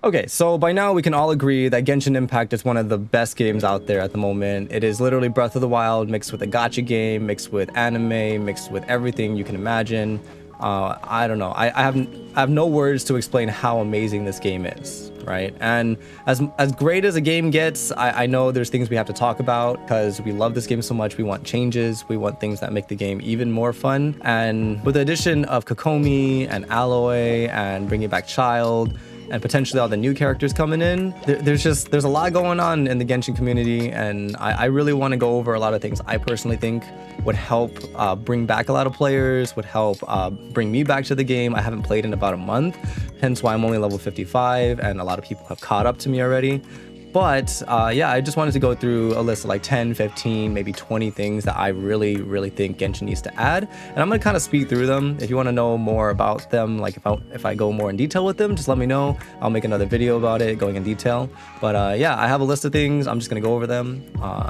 Okay, so by now we can all agree that Genshin Impact is one of the best games out there at the moment. It is literally Breath of the Wild mixed with a gacha game, mixed with anime, mixed with everything you can imagine. I don't know. I have no words to explain how amazing this game is, right? And as great as a game gets, I know there's things we have to talk about because we love this game so much. We want changes. We want things that make the game even more fun. And with the addition of Kokomi and Aloy and bringing back Child, and potentially all the new characters coming in, there's a lot going on in the Genshin community, and I really want to go over a lot of things I personally think would help bring back a lot of players, would help bring me back to the game. I haven't played in about a month, hence why I'm only level 55, and a lot of people have caught up to me already. But yeah, I just wanted to go through a list of like 10, 15, maybe 20 things that I really think Genshin needs to add. And I'm gonna kind of speed through them. If you want to know more about them, like if I go more in detail with them, just let me know. I'll make another video about it, going in detail. But yeah, I have a list of things. I'm just gonna go over them.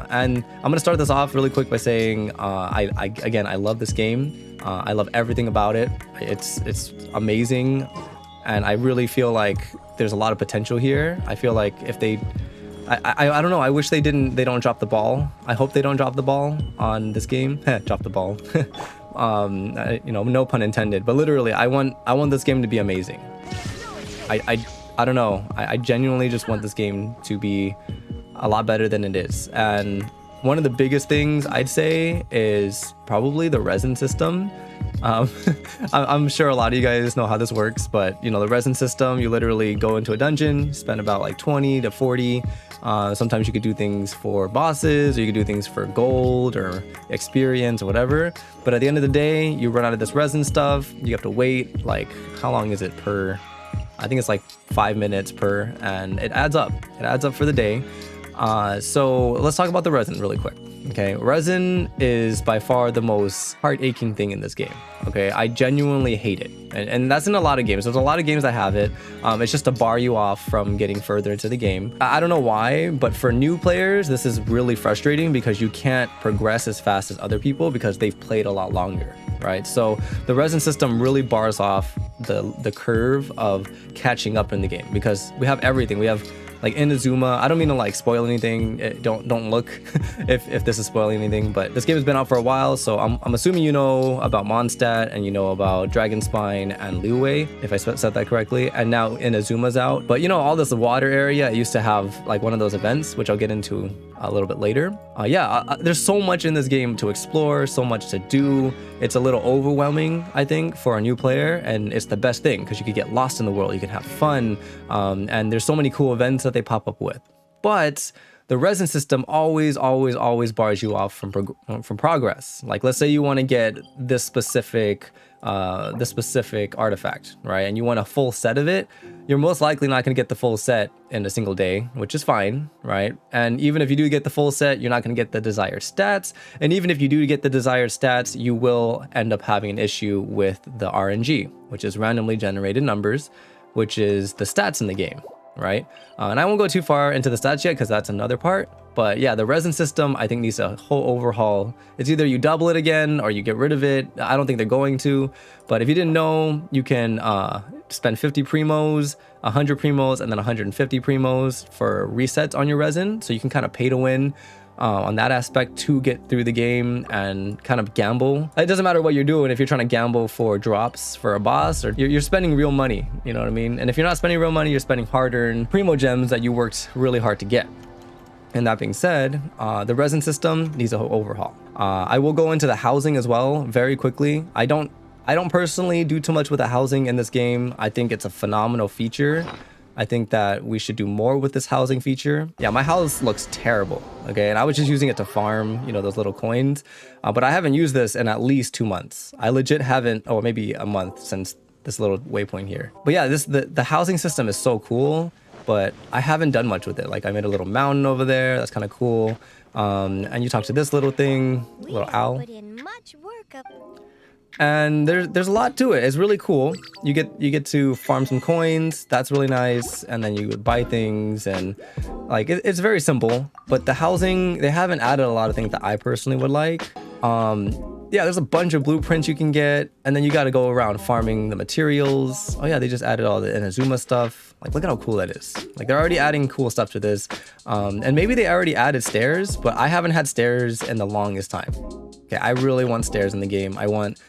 And I'm gonna start this off really quick by saying, again, I love this game. I love everything about it. It's amazing. And I really feel like there's a lot of potential here. I feel like if they... I don't know. I wish they don't drop the ball. I hope they don't drop the ball on this game. Drop the ball. You know, no pun intended. But literally, I want this game to be amazing. I don't know. I genuinely just want this game to be a lot better than it is. And one of the biggest things I'd say is probably the resin system. I'm sure a lot of you guys know how this works, but you know, the resin system, you literally go into a dungeon, spend about like 20 to 40. Sometimes you could do things for bosses, or you could do things for gold or experience or whatever. But at the end of the day, you run out of this resin stuff. You have to wait, like, how long is it per? I think it's like 5 minutes per, and it adds up. It adds up for the day. So let's talk about the resin really quick. Okay, resin is by far the most heart-aching thing in this game. Okay, I genuinely hate it, and that's in a lot of games. There's a lot of games that have it. It's just to bar you off from getting further into the game. I don't know why, but for new players, this is really frustrating because you can't progress as fast as other people because they've played a lot longer, right? So the resin system really bars off the curve of catching up in the game because we have everything. We have like Inazuma. I don't mean to like spoil anything. Don't look if this is spoiling anything, but this game has been out for a while, so I'm assuming you know about Mondstadt and you know about Dragon Spine and Liyue, if I said that correctly. And now Inazuma's out, but you know, all this water area, it used to have like one of those events, which I'll get into a little bit later. There's so much in this game to explore, so much to do. It's a little overwhelming, I think, for a new player, and it's the best thing because you could get lost in the world, you can have fun, and there's so many cool events that they pop up with. But the resin system always bars you off from progress. Like, let's say you want to get this specific artifact, right? And you want a full set of it. You're most likely not going to get the full set in a single day, which is fine, right? And even if you do get the full set, you're not going to get the desired stats. And even if you do get the desired stats, you will end up having an issue with the RNG, which is randomly generated numbers, which is the stats in the game, right? And I won't go too far into the stats yet because that's another part. But yeah, the resin system, I think, needs a whole overhaul. It's either you double it again or you get rid of it. I don't think they're going to. But if you didn't know, you can spend 50 primos, 100 primos, and then 150 primos for resets on your resin. So you can kind of pay to win on that aspect to get through the game and kind of gamble. It doesn't matter what you're doing. If you're trying to gamble for drops for a boss, or you're spending real money, you know what I mean? And if you're not spending real money, you're spending hard-earned primo gems that you worked really hard to get. And that being said, the resin system needs a whole overhaul. I will go into the housing as well very quickly. I don't personally do too much with the housing in this game. I think it's a phenomenal feature. I think that we should do more with this housing feature. Yeah, my house looks terrible, okay? And I was just using it to farm, you know, those little coins. But I haven't used this in at least 2 months. I legit haven't, or maybe a month since this little waypoint here. But yeah, the housing system is so cool, but I haven't done much with it. Like, I made a little mountain over there. That's kind of cool. And you talk to this little thing, little owl. And there's a lot to it. It's really cool. You get to farm some coins. That's really nice. And then you would buy things, and like it's very simple. But the housing, they haven't added a lot of things that I personally would like. yeah, there's a bunch of blueprints you can get, and then you got to go around farming the materials. Oh yeah, they just added all the Inazuma stuff. Like, look at how cool that is. Like, they're already adding cool stuff to this. And maybe they already added stairs, but I haven't had stairs in the longest time. Okay, I really want stairs in the game. I want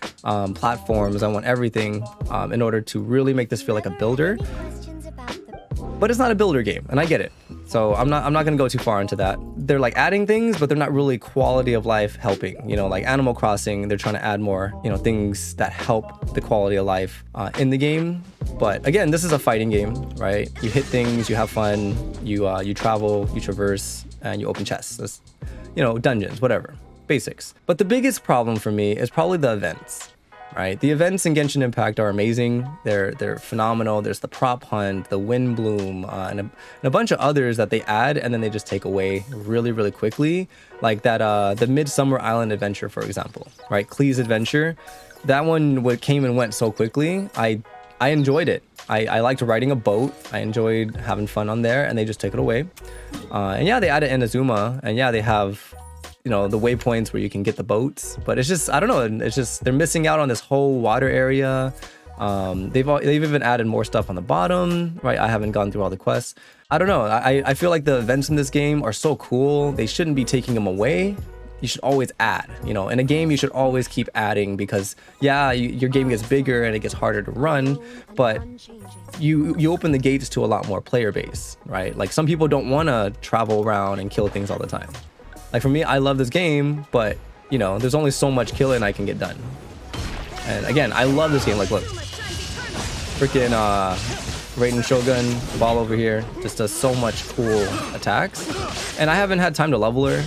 platforms. I want everything in order to really make this feel like a builder. But it's not a builder game, and I get it. So I'm not gonna go too far into that. They're like adding things, but they're not really quality of life helping. You know, like Animal Crossing, they're trying to add more, you know, things that help the quality of life in the game. But again, this is a fighting game, right? You hit things, you have fun, you travel, you traverse, and you open chests. That's, you know, dungeons, whatever, basics. But the biggest problem for me is probably the events. Right, the events in Genshin Impact are amazing. They're phenomenal. There's the prop hunt, the wind bloom, and a bunch of others that they add and then they just take away really quickly. Like that the Midsummer Island adventure, for example. Right, Klee's adventure. That one came and went so quickly. I enjoyed it. I liked riding a boat. I enjoyed having fun on there, and they just took it away. And yeah, they added Inazuma, and yeah, they have, you know, the waypoints where you can get the boats, but it's just, I don't know, it's just they're missing out on this whole water area. They've even added more stuff on the bottom, right? I haven't gone through all the quests. I don't know. I feel like the events in this game are so cool. They shouldn't be taking them away. You should always add, you know, in a game you should always keep adding, because yeah, your game gets bigger and it gets harder to run, but you open the gates to a lot more player base, right? Like, some people don't want to travel around and kill things all the time. Like, for me, I love this game, but, you know, there's only so much killing I can get done. And again, I love this game. Like, look, freaking Raiden Shogun ball over here just does so much cool attacks, and I haven't had time to level her.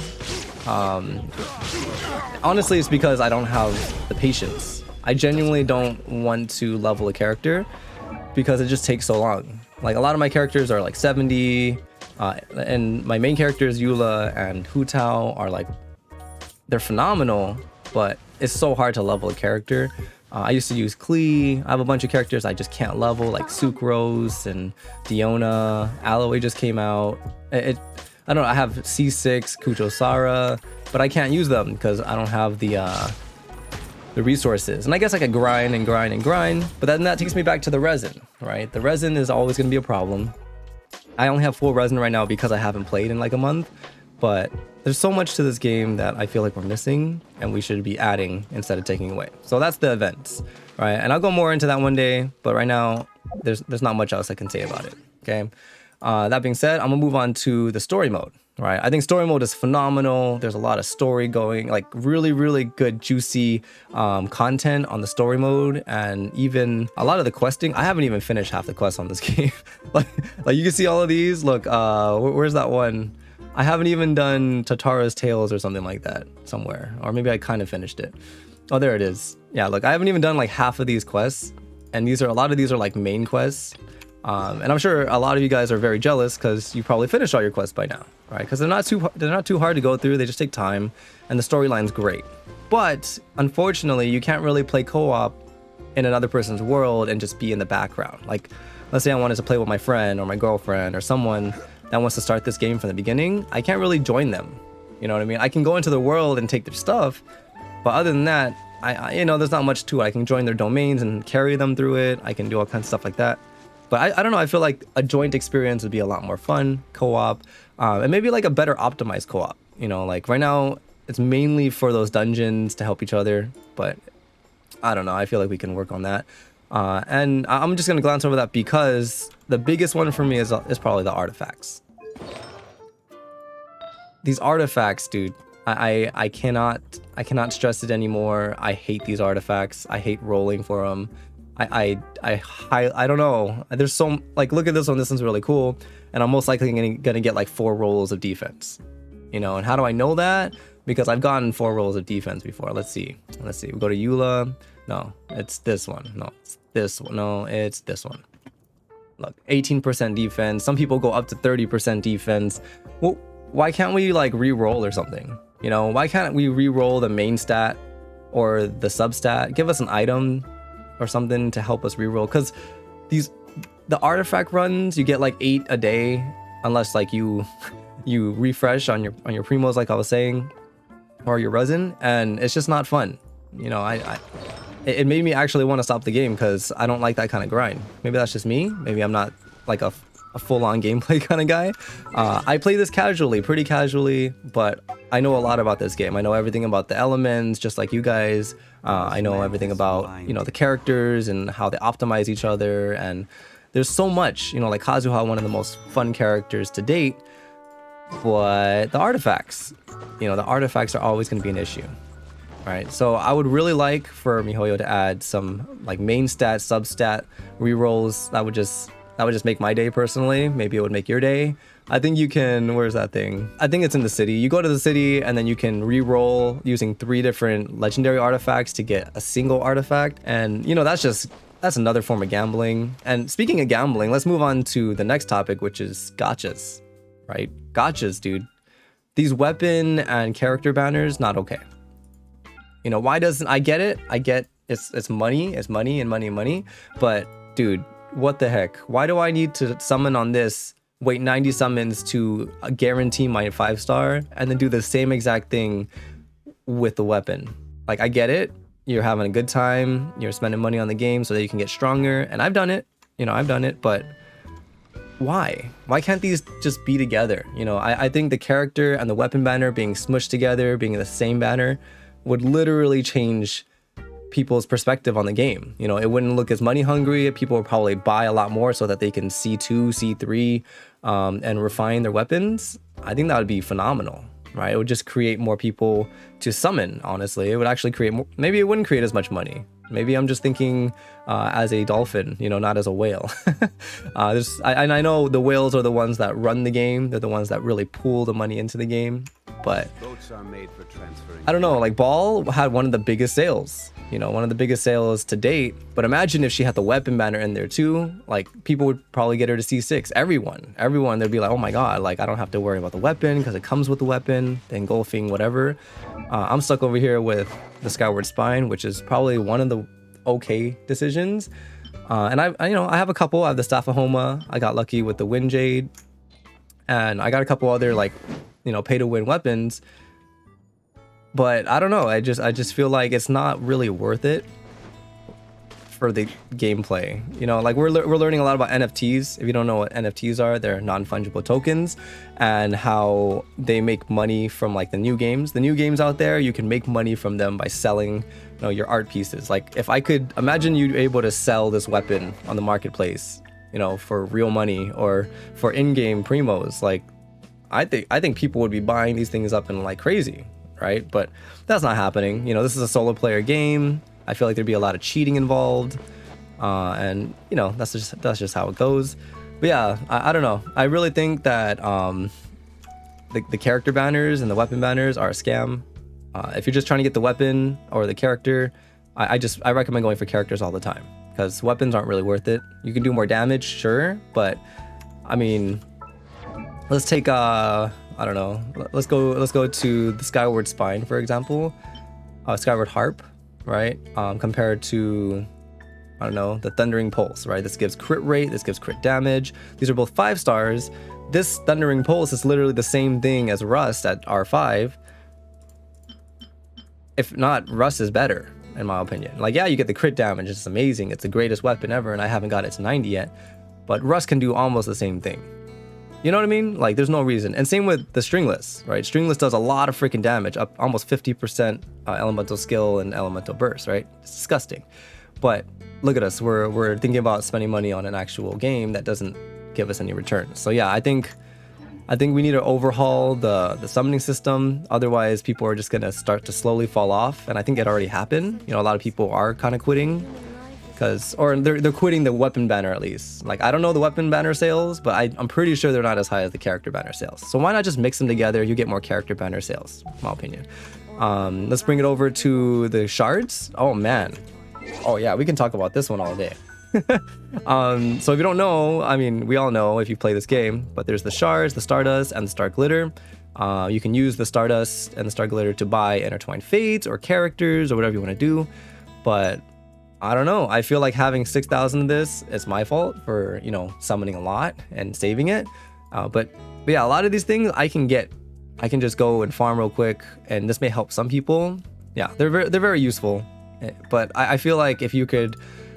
Honestly, it's because I don't have the patience. I genuinely don't want to level a character because it just takes so long. Like, a lot of my characters are like 70. And my main characters, Eula and Hu Tao, are like, they're phenomenal, but it's so hard to level a character. I used to use Klee. I have a bunch of characters I just can't level, like Sucrose and Diona. Aloe just came out. I don't know, I have C6, Kuchosara, but I can't use them because I don't have the resources. And I guess I could grind and grind and grind, but then that takes me back to the resin, right? The resin is always going to be a problem. I only have full resin right now because I haven't played in like a month, but there's so much to this game that I feel like we're missing and we should be adding instead of taking away. So that's the events, right? And I'll go more into that one day, but right now there's not much else I can say about it, okay? That being said, I'm gonna move on to the story mode, right? I think story mode is phenomenal. There's a lot of story going, like really good, juicy content on the story mode, and even a lot of the questing. I haven't even finished half the quests on this game. like you can see all of these. Look, where's that one? I haven't even done Tatara's Tales or something like that somewhere, or maybe I kind of finished it. Oh, there it is. Yeah, look, I haven't even done like half of these quests, and a lot of these are like main quests. And I'm sure a lot of you guys are very jealous because you probably finished all your quests by now, right? Because they're not too hard to go through. They just take time, and the storyline's great. But unfortunately, you can't really play co-op in another person's world and just be in the background. Like, let's say I wanted to play with my friend or my girlfriend or someone that wants to start this game from the beginning. I can't really join them. You know what I mean? I can go into the world and take their stuff, but other than that, I you know, there's not much to it. I can join their domains and carry them through it. I can do all kinds of stuff like that. But I don't know, I feel like a joint experience would be a lot more fun, co-op, and maybe like a better optimized co-op. You know, like right now, it's mainly for those dungeons to help each other, but I don't know, I feel like we can work on that. And I'm just gonna glance over that because the biggest one for me is probably the artifacts. These artifacts, dude, I cannot stress it anymore. I hate these artifacts. I hate rolling for them. I don't know. There's so, like, look at this one. This one's really cool, and I'm most likely gonna get like 4 rolls of defense. You know, and how do I know that? Because I've gotten 4 rolls of defense before. Let's see. We go to Eula. No, it's this one. No, it's this one. No, it's this one. Look, 18% defense. Some people go up to 30% defense. Well, why can't we like re-roll or something? You know, why can't we re-roll the main stat or the sub stat? Give us an item or something to help us re-roll, because the artifact runs, you get like 8 a day unless like you refresh on your primos, like I was saying, or your resin, and it's just not fun. You know, it made me actually want to stop the game because I don't like that kind of grind. Maybe that's just me. Maybe I'm not like a full-on gameplay kind of guy. I play this casually, pretty casually, but I know a lot about this game. I know everything about the elements, just like you guys. I know everything about, you know, the characters and how they optimize each other. And there's so much, you know, like Kazuha, one of the most fun characters to date. But the artifacts, you know, the artifacts are always going to be an issue. Right, so I would really like for MiHoYo to add some like main stat, substat rerolls. That would just make my day personally. Maybe it would make your day. I think you can, where's that thing? I think it's in the city. You go to the city and then you can re-roll using 3 different legendary artifacts to get a single artifact. And you know, that's another form of gambling. And speaking of gambling, let's move on to the next topic, which is gachas, right? Gachas, dude. These weapon and character banners, not okay. You know, why doesn't, I get it. I get it's money and money. But dude, what the heck? Why do I need to summon on this, wait 90 summons to guarantee my 5-star, and then do the same exact thing with the weapon? Like, I get it. You're having a good time. You're spending money on the game so that you can get stronger. And I've done it. You know, I've done it. But why? Why can't these just be together? You know, I think the character and the weapon banner being smushed together, being in the same banner, would literally change people's perspective on the game. You know, it wouldn't look as money hungry. People would probably buy a lot more so that they can C2, C3, and refine their weapons. I think that would be phenomenal, right? It would just create more people to summon, honestly. It would actually create more, maybe it wouldn't create as much money. Maybe I'm just thinking as a dolphin, you know, not as a whale. I know the whales are the ones that run the game. They're the ones that really pool the money into the game. But I don't know, like Ball had one of the biggest sales, you know, one of the biggest sales to date. But imagine if she had the weapon banner in there too, like people would probably get her to C6. Everyone, they'd be like, oh my God, like I don't have to worry about the weapon because it comes with the weapon, the engulfing, whatever. I'm stuck over here with the Skyward Spine, which is probably one of the okay decisions. And I have a couple. I have the Staff of Homa. I got lucky with the Wind Jade. And I got a couple other like, you know, pay to win weapons. But I don't know. I just feel like it's not really worth it for the gameplay. You know, like we're learning a lot about NFTs. If you don't know what NFTs are, they're non-fungible tokens, and how they make money from like the new games. The new games out there, you can make money from them by selling, you know, your art pieces. Like if I could imagine you able to sell this weapon on the marketplace, you know, for real money or for in-game primos, like I think people would be buying these things up and like crazy, right? But that's not happening. You know, this is a solo player game. I feel like there'd be a lot of cheating involved, and you know, that's just how it goes. But yeah, I don't know. I really think that the character banners and the weapon banners are a scam. If you're just trying to get the weapon or the character, I recommend going for characters all the time, because weapons aren't really worth it. You can do more damage, sure, but I mean, let's take I don't know. Let's go to the Skyward Spine, for example, Skyward Harp, right? Compared to, I don't know, the Thundering Pulse, right? This gives crit rate, this gives crit damage. These are both 5 stars. This Thundering Pulse is literally the same thing as Rust at R5. If not, Rust is better, in my opinion. Like, yeah, you get the crit damage, it's amazing, it's the greatest weapon ever, and I haven't got it to 90 yet. But Rust can do almost the same thing. You know what I mean? Like, there's no reason. And same with the Stringless, right? Stringless does a lot of freaking damage, up almost 50% elemental skill and elemental burst, right? It's disgusting. But look at us, we're thinking about spending money on an actual game that doesn't give us any returns. So yeah, I think we need to overhaul the summoning system. Otherwise, people are just gonna start to slowly fall off. And I think it already happened. You know, a lot of people are kind of quitting. Or they're quitting the weapon banner at least. Like, I don't know the weapon banner sales, but I'm pretty sure they're not as high as the character banner sales. So why not just mix them together? You get more character banner sales, in my opinion. Let's bring it over to the Shards. Oh man. Oh yeah, we can talk about this one all day. So if you don't know, I mean, we all know if you play this game, but there's the Shards, the Stardust, and the Star Glitter. You can use the Stardust and the Star Glitter to buy Intertwined Fates or characters or whatever you want to do. But I don't know. I feel like having 6,000 of this is my fault for, you know, summoning a lot and saving it. But yeah, a lot of these things I can just go and farm real quick, and this may help some people. Yeah, they're very useful. But I feel like if you could,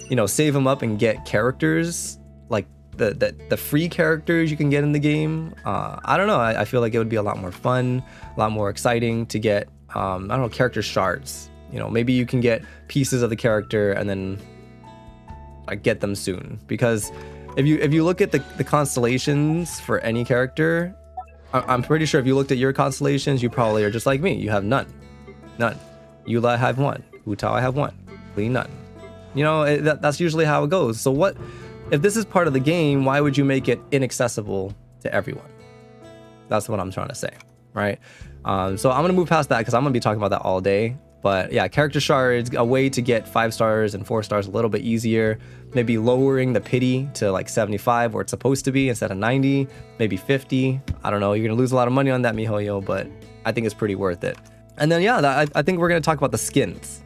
you know, save them up and get characters like the free characters you can get in the game, I don't know. I feel like it would be a lot more fun, a lot more exciting to get. I don't know, character shards. You know, maybe you can get pieces of the character and then like get them soon. Because if you look at the constellations for any character, I'm pretty sure if you looked at your constellations, you probably are just like me. You have none. Eula, I have one. Utao, I have one. Lee, none. You know, that's usually how it goes. So what if this is part of the game? Why would you make it inaccessible to everyone? That's what I'm trying to say, right? So I'm gonna move past that because I'm gonna be talking about that all day. But yeah, character shards, a way to get 5 stars and 4 stars a little bit easier. Maybe lowering the pity to like 75 where it's supposed to be instead of 90, maybe 50. I don't know. You're gonna lose a lot of money on that, miHoYo, but I think it's pretty worth it. And then yeah, I think we're gonna talk about the skins.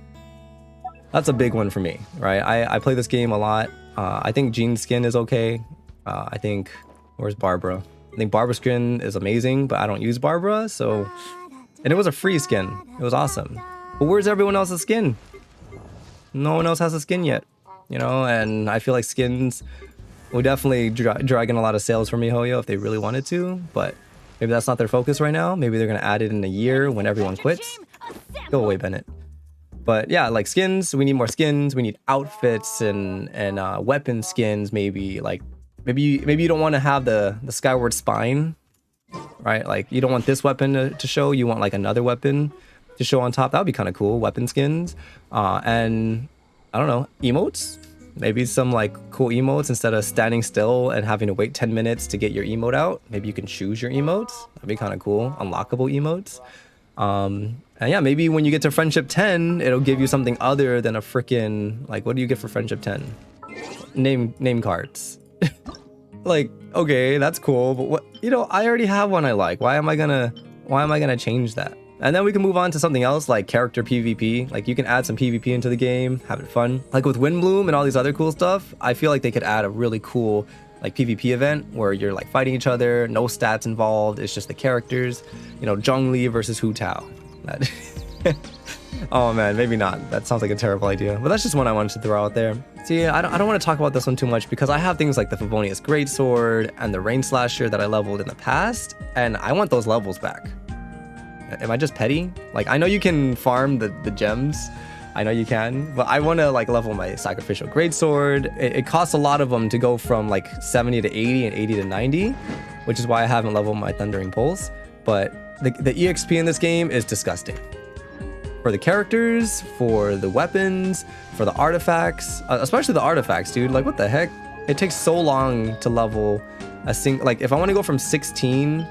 That's a big one for me, right? I play this game a lot. I think Jean's skin is okay. I think, where's Barbara? I think Barbara's skin is amazing, but I don't use Barbara, so... And it was a free skin. It was awesome. But where's everyone else's skin? No one else has a skin yet, you know? And I feel like skins will definitely drag in a lot of sales for miHoYo if they really wanted to, but maybe that's not their focus right now. Maybe they're gonna add it in a year when everyone quits. Go away, Bennett. But yeah, like skins, we need more skins. We need outfits and weapon skins. Maybe like maybe you don't want to have the skyward spine, right? Like you don't want this weapon to show. You want like another weapon to show on top. That would be kind of cool. Weapon skins, and I don't know, emotes. Maybe some like cool emotes instead of standing still and having to wait 10 minutes to get your emote out. Maybe you can choose your emotes. That'd be kind of cool. Unlockable emotes. And yeah, maybe when you get to Friendship 10, it'll give you something other than a freaking, like, what do you get for Friendship 10? Name cards. Like, okay, that's cool, but what, you know, I already have one I like. Why am I gonna change that? And then we can move on to something else like character PvP. Like you can add some PvP into the game, have it fun. Like with Windbloom and all these other cool stuff, I feel like they could add a really cool like PvP event where you're like fighting each other, no stats involved, it's just the characters. You know, Zhongli versus Hu Tao. Oh man, maybe not. That sounds like a terrible idea, but that's just one I wanted to throw out there. See, I don't want to talk about this one too much because I have things like the Favonius Greatsword and the Rain Slasher that I leveled in the past, and I want those levels back. Am I just petty? Like, I know you can farm the gems. I know you can, but I want to like level my Sacrificial Greatsword. It costs a lot of them to go from like 70 to 80 and 80 to 90, which is why I haven't leveled my Thundering Pulse. But the EXP in this game is disgusting. For the characters, for the weapons, for the artifacts, especially the artifacts, dude. Like, what the heck? It takes so long to level a single. Like, if I want to go from 16,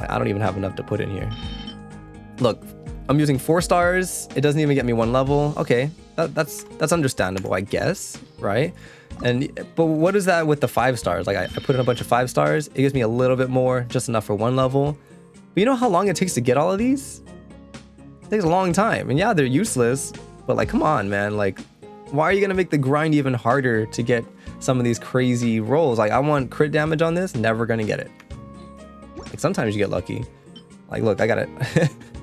I don't even have enough to put in here. Look, I'm using 4 stars. It doesn't even get me 1 level. Okay, that's understandable, I guess, right? But what is that with the 5 stars? Like, I put in a bunch of 5 stars. It gives me a little bit more, just enough for 1 level. But you know how long it takes to get all of these? It takes a long time. And yeah, they're useless, but like, come on, man. Like, why are you gonna make the grind even harder to get some of these crazy rolls? Like, I want crit damage on this, never gonna get it. Like, sometimes you get lucky. Like, look, I got it.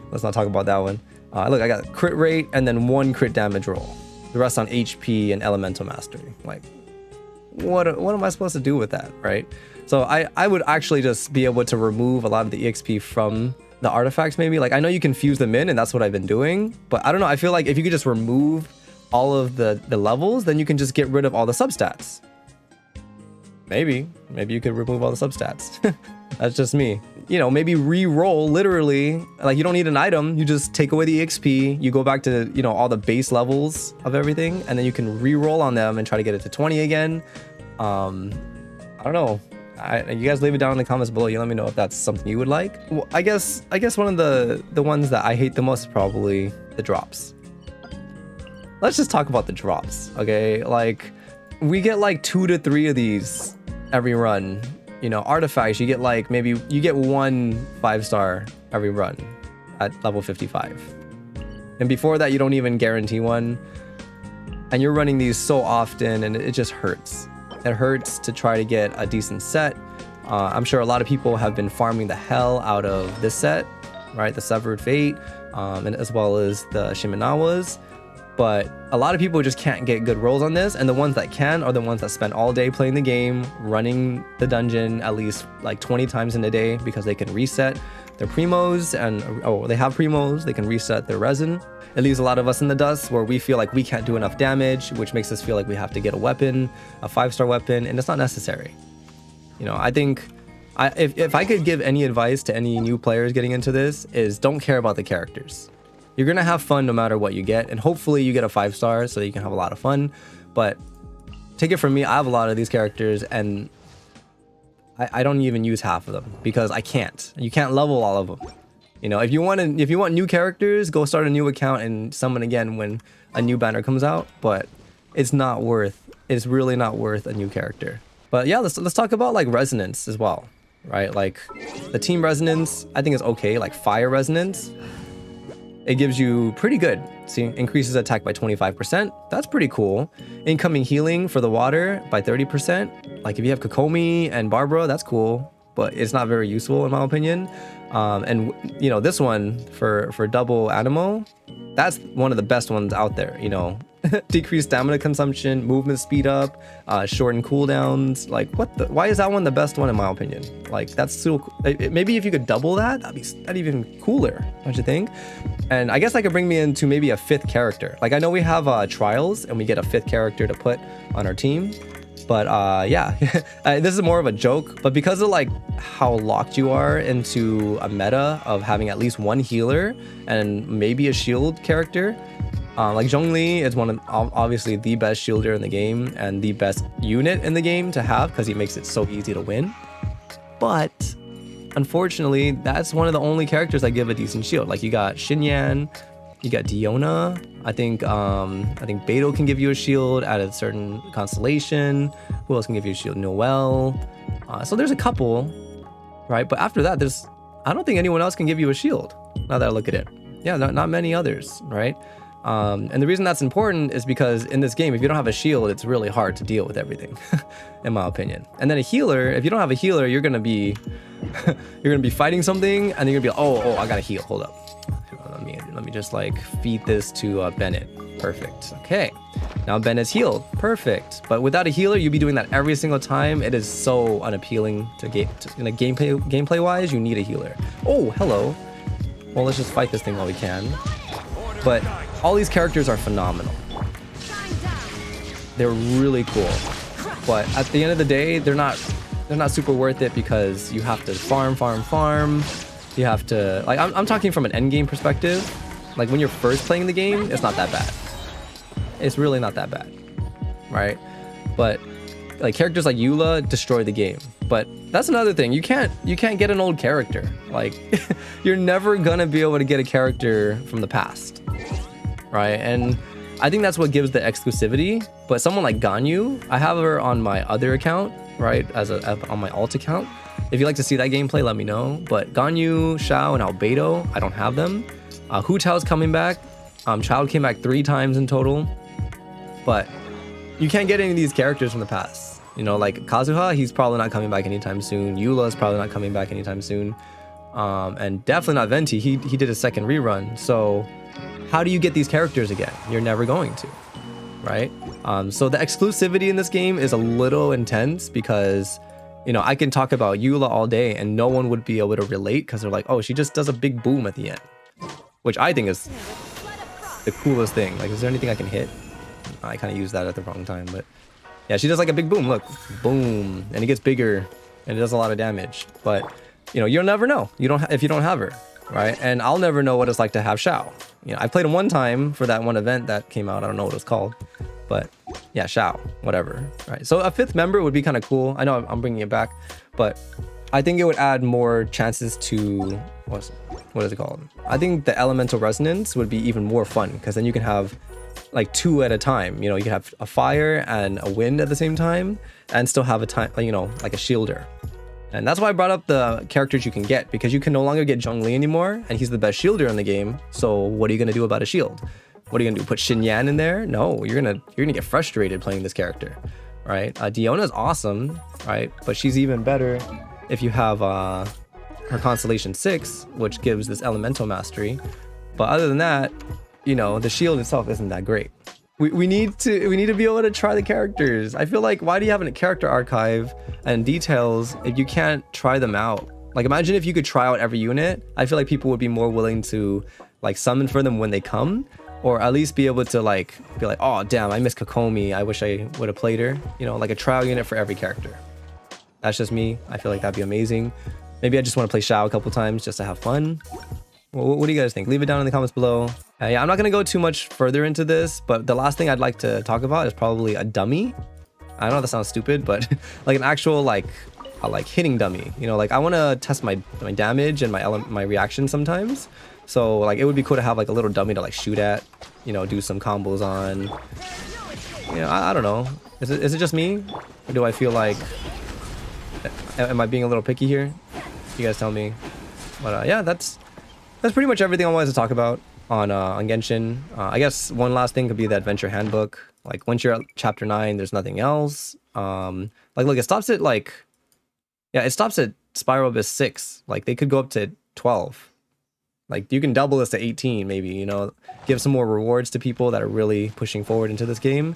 Let's not talk about that one. Look, I got crit rate and then 1 crit damage roll. The rest on HP and Elemental Mastery. Like, what am I supposed to do with that, right? So I would actually just be able to remove a lot of the EXP from the artifacts maybe. Like, I know you can fuse them in and that's what I've been doing, but I don't know. I feel like if you could just remove all of the levels, then you can just get rid of all the substats. Maybe you could remove all the substats. That's just me. You know, maybe re-roll literally. Like, you don't need an item. You just take away the EXP. You go back to, you know, all the base levels of everything, and then you can re-roll on them and try to get it to 20 again. I don't know. You guys leave it down in the comments below. You let me know if that's something you would like. Well, I guess one of the ones that I hate the most is probably the drops. Let's just talk about the drops, okay? Like, we get like 2 to 3 of these every run. You know, artifacts, you get like, maybe you get 1 5-star every run at level 55. And before that, you don't even guarantee one. And you're running these so often, and it just hurts. It hurts to try to get a decent set. I'm sure a lot of people have been farming the hell out of this set, right? The Severed Fate. and as well as the Shimenawas. But a lot of people just can't get good rolls on this, and the ones that can are the ones that spend all day playing the game, running the dungeon at least like 20 times in a day, because they can reset their primos, and they have primos, they can reset their resin. It leaves a lot of us in the dust where we feel like we can't do enough damage, which makes us feel like we have to get a weapon, a 5-star weapon, and it's not necessary. You know, I think if I could give any advice to any new players getting into this, is don't care about the characters. You're gonna have fun no matter what you get, and hopefully you get a 5-star so that you can have a lot of fun. But take it from me, I have a lot of these characters, and I don't even use half of them because I can't. You can't level all of them. You know, if you want new characters, go start a new account and summon again when a new banner comes out. But it's really not worth a new character. But yeah, let's talk about like resonance as well, right? Like the team resonance, I think is okay. Like fire resonance, it gives you pretty good. See, increases attack by 25%. That's pretty cool. Incoming healing for the water by 30%. Like if you have Kokomi and Barbara, that's cool, but it's not very useful in my opinion. And you know, this one for double Animo, that's one of the best ones out there. You know, decreased stamina consumption, movement speed up, shorten cooldowns. Like why is that one the best one in my opinion? Like that's so maybe if you could double that'd even cooler, don't you think? And I guess that could bring me into maybe a 5th character. Like I know we have trials and we get a 5th character to put on our team, but yeah, this is more of a joke. But because of like how locked you are into a meta of having at least one healer and maybe a shield character, like Zhongli is one of obviously the best shielder in the game and the best unit in the game to have because he makes it so easy to win. But unfortunately, that's one of the only characters that give a decent shield. Like you got Xinyan, you got Diona. I think Beidou can give you a shield at a certain constellation. Who else can give you a shield? Noelle. So there's a couple, right? But after that, I don't think anyone else can give you a shield. Now that I look at it, yeah, not many others, right? And the reason that's important is because in this game, if you don't have a shield, it's really hard to deal with everything, in my opinion. And then a healer, if you don't have a healer, you're gonna be fighting something, and then you're gonna be like, oh, I gotta heal. Hold up, let me just like feed this to Bennett. Perfect. Okay, now Bennett's healed. Perfect. But without a healer, you'd be doing that every single time. It is so unappealing to gameplay wise. You need a healer. Oh, hello. Well, let's just fight this thing while we can. But all these characters are phenomenal. They're really cool. But at the end of the day, they're not super worth it because you have to farm. You have to, like, I'm talking from an end game perspective. Like when you're first playing the game, it's not that bad. It's really not that bad, right? But like characters like Eula destroy the game. But that's another thing. You can't get an old character. Like you're never gonna be able to get a character from the past, right? And I think that's what gives the exclusivity. But someone like Ganyu, I have her on my other account, right? On my alt account. If you'd like to see that gameplay, let me know. But Ganyu, Xiao, and Albedo, I don't have them. Hu Tao's coming back. Child came back 3 times in total. But you can't get any of these characters from the past. You know, like Kazuha, he's probably not coming back anytime soon. Eula's probably not coming back anytime soon. And definitely not Venti. He did a second rerun. So how do you get these characters again? You're never going to, right? So the exclusivity in this game is a little intense because, you know, I can talk about Eula all day and no one would be able to relate because they're like, oh, she just does a big boom at the end, which I think is the coolest thing. Like, is there anything I can hit? I kind of used that at the wrong time, but yeah, she does like a big boom. Look, boom, and it gets bigger and it does a lot of damage. But you know, you'll never know. If you don't have her, right? And I'll never know what it's like to have Xiao. You know, I played him one time for that one event that came out. I don't know what it was called, but yeah, Xiao, whatever, right? So a 5th member would be kind of cool. I know I'm bringing it back, but I think it would add more chances to what is it called? I think the elemental resonance would be even more fun because then you can have like 2 at a time. You know, you can have a fire and a wind at the same time and still have a time, you know, like a shielder. And that's why I brought up the characters you can get, because you can no longer get Zhongli anymore, and he's the best shielder in the game. So what are you gonna do about a shield? What are you gonna do? Put Xinyan in there? No, you're gonna get frustrated playing this character, right? Diona's awesome, right? But she's even better if you have her Constellation 6, which gives this elemental mastery. But other than that, you know, the shield itself isn't that great. We need to be able to try the characters. I feel like, why do you have a character archive and details if you can't try them out? Like, imagine if you could try out every unit. I feel like people would be more willing to like summon for them when they come, or at least be able to like be like, oh damn, I miss Kokomi, I wish I would have played her. You know, like a trial unit for every character. That's just me. I feel like that'd be amazing. Maybe I just want to play Shao a couple times just to have fun. What do you guys think? Leave it down in the comments below. Yeah, I'm not gonna go too much further into this, but the last thing I'd like to talk about is probably a dummy. I know that sounds stupid, but like an actual like hitting dummy. You know, like I want to test my damage and my reaction sometimes. So like it would be cool to have like a little dummy to like shoot at. You know, do some combos on. You know, I don't know. Is it just me, or do I feel like? Am I being a little picky here? You guys tell me. But yeah, that's pretty much everything I wanted to talk about on Genshin. I guess one last thing could be the adventure handbook. Like once you're at chapter 9, there's nothing else. Like look, it stops at like, yeah, it stops at Spiral Abyss 6. Like they could go up to 12. Like you can double this to 18 maybe, you know, give some more rewards to people that are really pushing forward into this game.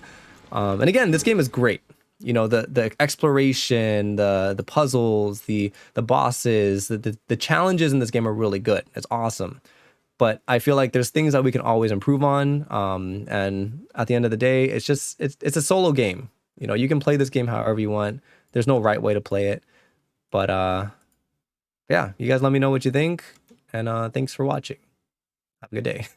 And again, this game is great. You know, the exploration, the puzzles, the bosses, the challenges in this game are really good. It's awesome. But I feel like there's things that we can always improve on. And at the end of the day, it's a solo game. You know, you can play this game however you want. There's no right way to play it. But yeah, you guys let me know what you think. And thanks for watching. Have a good day.